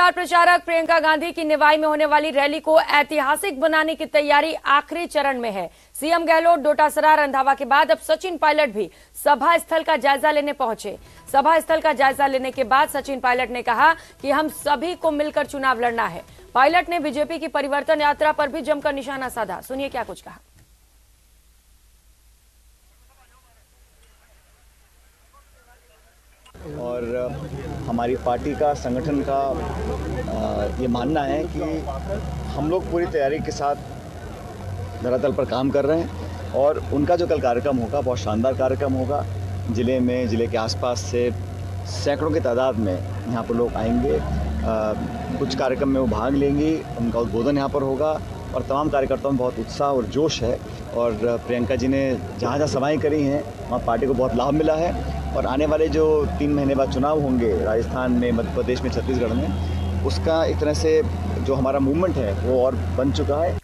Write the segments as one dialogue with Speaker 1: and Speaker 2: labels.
Speaker 1: Star प्रचारक प्रियंका गांधी की निवाई में होने वाली रैली को ऐतिहासिक बनाने की तैयारी आखिरी चरण में है। सीएम गहलोत डोटासरा रंधावा के बाद अब सचिन पायलट भी सभा स्थल का जायजा लेने पहुंचे। सभा स्थल का जायजा लेने के बाद सचिन पायलट ने कहा कि हम सभी को मिलकर चुनाव लड़ना है। पायलट ने बीजेपी की परिवर्तन यात्रा पर भी जमकर निशाना साधा। सुनिए क्या कुछ कहा।
Speaker 2: और हमारी पार्टी का संगठन का ये मानना है कि हम लोग पूरी तैयारी के साथ धरातल पर काम कर रहे हैं और उनका जो कल कार्यक्रम होगा बहुत शानदार कार्यक्रम होगा। जिले के आसपास से सैकड़ों की तादाद में यहाँ पर लोग आएंगे। कुछ कार्यक्रम में वो भाग लेंगी, उनका उद्बोधन यहाँ पर होगा और तमाम कार्यकर्ताओं में बहुत उत्साह और जोश है। और प्रियंका जी ने जहाँ जहाँ सभाएँ करी हैं वहाँ पार्टी को बहुत लाभ मिला है। और आने वाले जो 3 महीने बाद चुनाव होंगे राजस्थान में, मध्य प्रदेश में, छत्तीसगढ़ में, उसका एक तरह से जो हमारा मूवमेंट है वो और बन चुका है।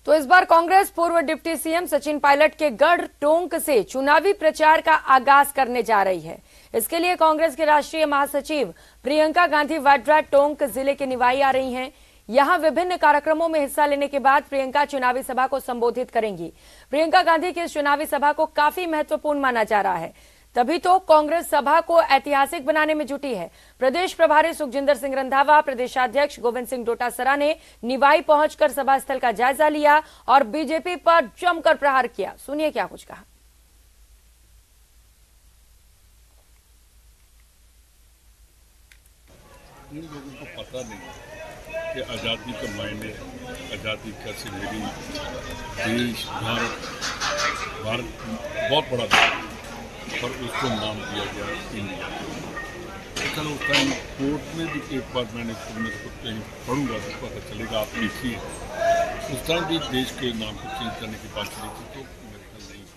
Speaker 1: तो इस बार कांग्रेस पूर्व डिप्टी सीएम सचिन पायलट के गढ़ टोंक से चुनावी प्रचार का आगाज करने जा रही है। इसके लिए कांग्रेस के राष्ट्रीय महासचिव प्रियंका गांधी वाड्रा टोंक जिले के निवाई आ रही हैं। यहां विभिन्न कार्यक्रमों में हिस्सा लेने के बाद प्रियंका चुनावी सभा को संबोधित करेंगी। प्रियंका गांधी की इस चुनावी सभा को काफी महत्वपूर्ण माना जा रहा है, तभी तो कांग्रेस सभा को ऐतिहासिक बनाने में जुटी है। प्रदेश प्रभारी सुखजिंदर सिंह रंधावा, प्रदेशाध्यक्ष गोविंद सिंह डोटासरा ने निवाई पहुंचकर सभा स्थल का जायजा लिया और बीजेपी पर जमकर प्रहार किया। सुनिए क्या कुछ कहा।
Speaker 3: इन लोगों को पता नहीं कि आज़ादी का मायने, आज़ादी कैसे मिली। देश भारत बहुत बड़ा देश और उसको नाम दिया गया इंडिया। चलो उस टाइम कोर्ट में भी एक बार मैंने कहीं पढ़ूंगा तो पता चलेगा, आप लिखिए। उस टाइम भी देश के नाम को चेंज करने की बात चली थी, तो मेरे ख्याल नहीं हुआ।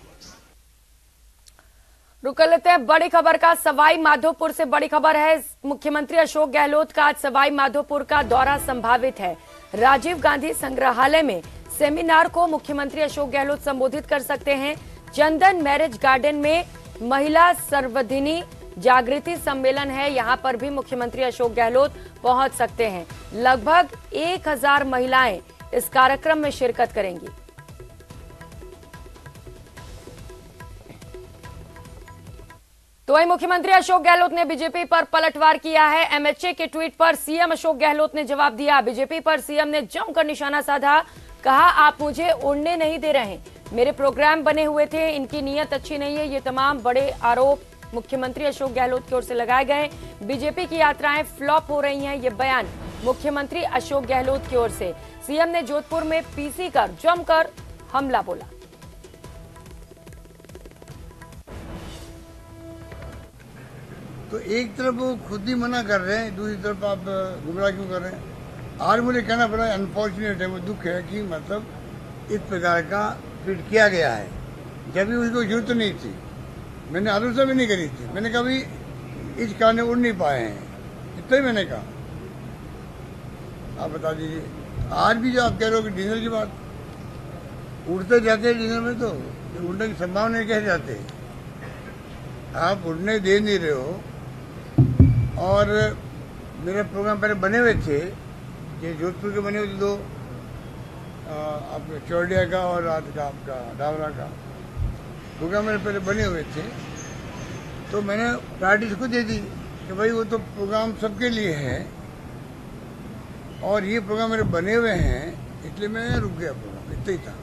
Speaker 1: रुक लेते हैं बड़ी खबर का। सवाई माधोपुर से बड़ी खबर है। मुख्यमंत्री अशोक गहलोत का आज सवाई माधोपुर का दौरा संभावित है। राजीव गांधी संग्रहालय में सेमिनार को मुख्यमंत्री अशोक गहलोत संबोधित कर सकते हैं। चंदन मैरिज गार्डन में महिला सर्वधिनी जागृति सम्मेलन है, यहां पर भी मुख्यमंत्री अशोक गहलोत पहुंच सकते हैं। लगभग 1000 महिलाएं इस कार्यक्रम में शिरकत करेंगी। तो वहीं मुख्यमंत्री अशोक गहलोत ने बीजेपी पर पलटवार किया है। एमएचए के ट्वीट पर सीएम अशोक गहलोत ने जवाब दिया। बीजेपी पर सीएम ने जमकर निशाना साधा। कहा, आप मुझे उड़ने नहीं दे रहे, मेरे प्रोग्राम बने हुए थे, इनकी नीयत अच्छी नहीं है। ये तमाम बड़े आरोप मुख्यमंत्री अशोक गहलोत की ओर से लगाए गए। बीजेपी की यात्राएं फ्लॉप हो रही हैं, ये बयान मुख्यमंत्री अशोक गहलोत की ओर से। सीएम ने जोधपुर में पीसी कर जमकर हमला बोला।
Speaker 4: तो एक तरफ वो खुद ही मना कर रहे हैं, दूसरी तरफ आप गुमराह क्यों कर रहे हैं। आज मुझे कहना पड़ा, अनफॉर्चुनेट है, वो दुख है कि मतलब इस प्रकार का ट्वीट किया गया है, जबकि उसको जरूरत नहीं थी। मैंने आलोचना भी नहीं करी थी। मैंने कहा भाई इस कारण उड़ नहीं पाए हैं, इतना ही मैंने कहा। आप बता दीजिए। आज भी जो आप कह रहे हो कि डिनर की बात, उड़ते जाते हैं डिनर में, तो उड़ने की संभावना कैसे जाते हैं। आप उड़ने दे नहीं रहे हो। और मेरे प्रोग्राम पहले बने हुए थे, ये जोधपुर के बने हुए थे 2, आपके चौड़िया का और आज का आपका डावरा का प्रोग्राम मेरे पहले बने हुए थे। तो मैंने प्रायोरिटी को दे दी कि भाई वो तो प्रोग्राम सबके लिए है और ये प्रोग्राम मेरे बने हुए हैं, इसलिए मैं रुक गया। प्रोग्राम इतना ही था।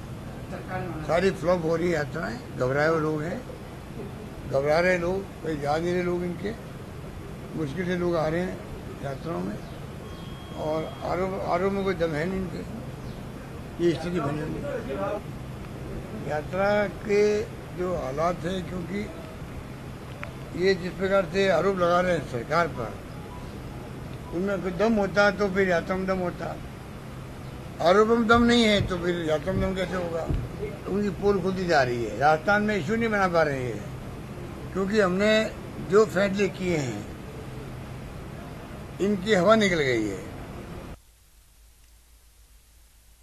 Speaker 4: सारी फ्लॉप हो रही यात्राएं, घबराए हुए लोग हैं, घबरा रहे लोग, कोई जा नहीं रहे लोग, इनके मुश्किल से लोग आ रहे हैं यात्राओं में और आरोप में कोई दम है नहीं इनके। ये स्थिति बनी हुई है यात्रा के जो हालात है, क्योंकि ये जिस प्रकार से आरोप लगा रहे हैं सरकार पर, उनमें कोई दम होता तो फिर यात्रा में दम होता। आरोप में दम नहीं है तो फिर यात्रा में दम कैसे होगा। उनकी पोल खुलती जा रही है। राजस्थान में इशू नहीं बना पा रहे हैं, क्योंकि हमने जो फैसले किए हैं इनकी हवा निकल गई है।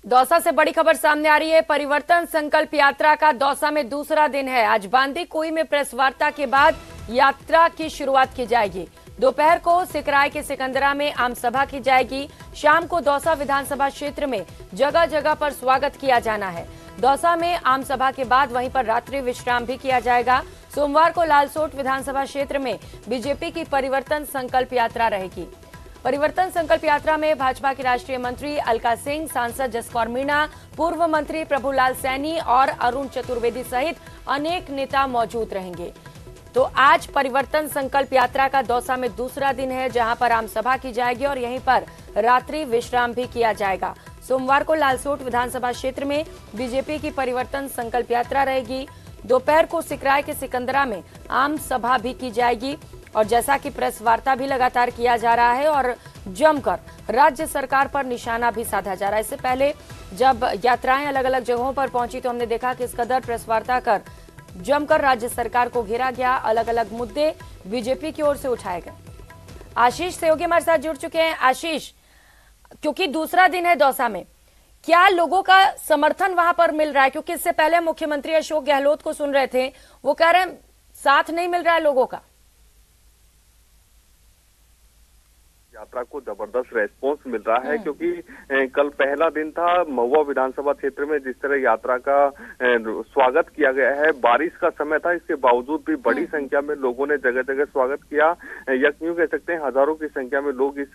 Speaker 1: दौसा से बड़ी खबर सामने आ रही है। परिवर्तन संकल्प यात्रा का दौसा में दूसरा दिन है। आज बांदीकुई में प्रेस वार्ता के बाद यात्रा की शुरुआत की जाएगी। दोपहर को सिकराय के सिकंदरा में आम सभा की जाएगी। शाम को दौसा विधानसभा क्षेत्र में जगह जगह पर स्वागत किया जाना है। दौसा में आम सभा के बाद वहीं पर रात्रि विश्राम भी किया जाएगा। सोमवार को लालसोट विधानसभा क्षेत्र में बीजेपी की परिवर्तन संकल्प यात्रा रहेगी। परिवर्तन संकल्प यात्रा में भाजपा के राष्ट्रीय मंत्री अलका सिंह, सांसद जसकौर मीणा, पूर्व मंत्री प्रभुलाल सैनी और अरुण चतुर्वेदी सहित अनेक नेता मौजूद रहेंगे। तो आज परिवर्तन संकल्प यात्रा का दौसा में दूसरा दिन है, जहां पर आम सभा की जाएगी और यहीं पर रात्रि विश्राम भी किया जाएगा। सोमवार को लालसोट विधानसभा क्षेत्र में बीजेपी की परिवर्तन संकल्प यात्रा रहेगी। दोपहर को सिकराय के सिकंदरा में आम सभा भी की जाएगी और जैसा कि प्रेस वार्ता भी लगातार किया जा रहा है और जमकर राज्य सरकार पर निशाना भी साधा जा रहा है। इससे पहले जब यात्राएं अलग अलग जगहों पर पहुंची तो हमने देखा कि इस कदर प्रेस वार्ता कर जमकर राज्य सरकार को घेरा गया। अलग अलग मुद्दे बीजेपी की ओर से उठाए गए। आशीष सहयोगी हमारे साथ जुड़ चुके हैं। आशीष, क्योंकि दूसरा दिन है दौसा में, क्या लोगों का समर्थन वहां पर मिल रहा है? क्योंकि इससे पहले मुख्यमंत्री अशोक गहलोत को सुन रहे थे, वो कह रहे हैं साथ नहीं मिल रहा है लोगों का।
Speaker 5: यात्रा को जबरदस्त रेस्पॉन्स मिल रहा है, क्योंकि कल पहला दिन था। महुआ विधानसभा क्षेत्र में जिस तरह यात्रा का स्वागत किया गया है, बारिश का समय था, इसके बावजूद भी बड़ी संख्या में लोगों ने जगह जगह स्वागत किया। यूं कह सकते हैं हजारों की संख्या में लोग इस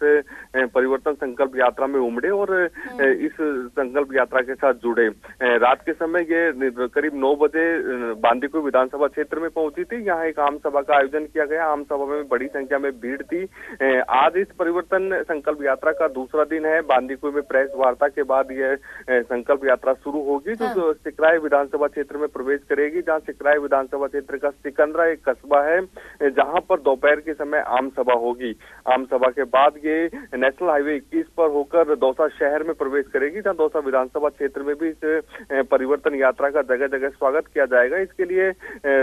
Speaker 5: परिवर्तन संकल्प यात्रा में उमड़े और इस संकल्प यात्रा के साथ जुड़े। रात के समय ये करीब 9 बजे बांदीकुई विधानसभा क्षेत्र में पहुंची थी। यहाँ एक आम सभा का आयोजन किया गया। आम सभा में बड़ी संख्या में भीड़ थी। आज इस परिवर्तन संकल्प यात्रा का दूसरा दिन है। बांदीकुई में प्रेस वार्ता के बाद यह संकल्प यात्रा शुरू होगी, जो सिकराय विधानसभा क्षेत्र में प्रवेश करेगी। जहां सिकराय विधानसभा क्षेत्र का सिकंदरा एक कस्बा है, जहां पर दोपहर के समय आम सभा होगी। आम सभा के बाद ये नेशनल हाईवे 21 पर होकर दौसा शहर में प्रवेश करेगी, जहां दौसा विधानसभा क्षेत्र में भी इस परिवर्तन यात्रा का जगह जगह स्वागत किया जाएगा। इसके लिए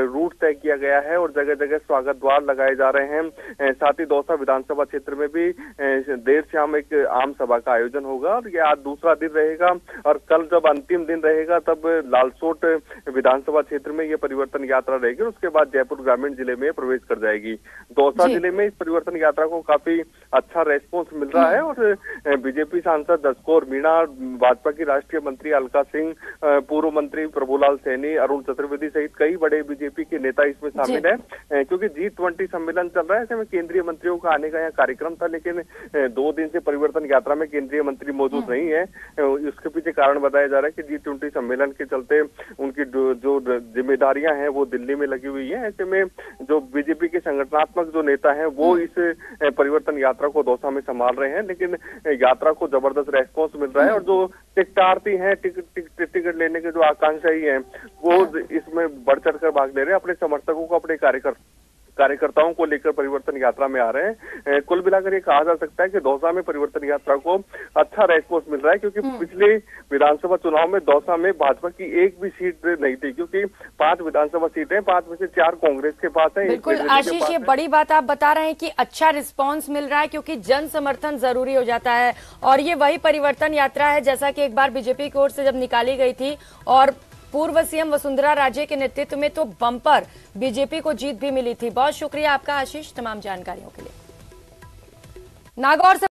Speaker 5: रूट तय किया गया है और जगह जगह स्वागत द्वार लगाए जा रहे हैं। साथ ही दौसा विधानसभा क्षेत्र में भी देर शाम एक आम सभा का आयोजन होगा और ये आज दूसरा दिन रहेगा। और कल जब अंतिम दिन रहेगा तब लालसोट विधानसभा क्षेत्र में ये परिवर्तन यात्रा रहेगी और उसके बाद जयपुर ग्रामीण जिले में प्रवेश कर जाएगी। दौसा जिले में इस परिवर्तन यात्रा को काफी अच्छा रेस्पॉन्स मिल रहा है और बीजेपी सांसद जसकौर मीणा, भाजपा की राष्ट्रीय मंत्री अलका सिंह, पूर्व मंत्री प्रभुलाल सैनी, अरुण चतुर्वेदी सहित कई बड़े बीजेपी के नेता इसमें शामिल है। क्योंकि G20 सम्मेलन चल रहा है, ऐसे में केंद्रीय मंत्रियों का आने का यहाँ कार्यक्रम था, लेकिन 2 दिन से परिवर्तन यात्रा में केंद्रीय मंत्री मौजूद नहीं है। उसके पीछे कारण बताया जा रहा है कि G20 सम्मेलन के चलते उनकी जो जिम्मेदारियां हैं वो दिल्ली में लगी हुई है। ऐसे में जो बीजेपी के संगठनात्मक जो नेता हैं वो इस परिवर्तन यात्रा को दौसा में संभाल रहे हैं, लेकिन यात्रा को जबरदस्त रेस्पॉन्स मिल रहा है और जो टिकटार्थी हैं, टिकट लेने के जो आकांक्षी हैं, वो इसमें बढ़ चढ़ कर भाग ले रहे हैं। अपने समर्थकों को, अपने कार्यकर्ताओं को लेकर परिवर्तन यात्रा में आ रहे हैं। कुल मिलाकर ये कहा जा सकता है कि दौसा में परिवर्तन यात्रा को अच्छा रेस्पॉन्स मिल रहा है, क्योंकि पिछले विधानसभा चुनाव में दौसा में भाजपा की एक भी सीट नहीं थी, क्योंकि 5 विधानसभा सीटें, 5 में से 4 कांग्रेस के पास है।
Speaker 1: बिल्कुल आशीष, ये बड़ी बात आप बता रहे हैं कि अच्छा रिस्पॉन्स मिल रहा है, क्योंकि जन समर्थन जरूरी हो जाता है और ये वही परिवर्तन यात्रा है जैसा कि एक बार बीजेपी की ओर से जब निकाली गई थी और पूर्व सीएम वसुंधरा राजे के नेतृत्व में तो बम्पर बीजेपी को जीत भी मिली थी। बहुत शुक्रिया आपका आशीष तमाम जानकारियों के लिए। नागौर से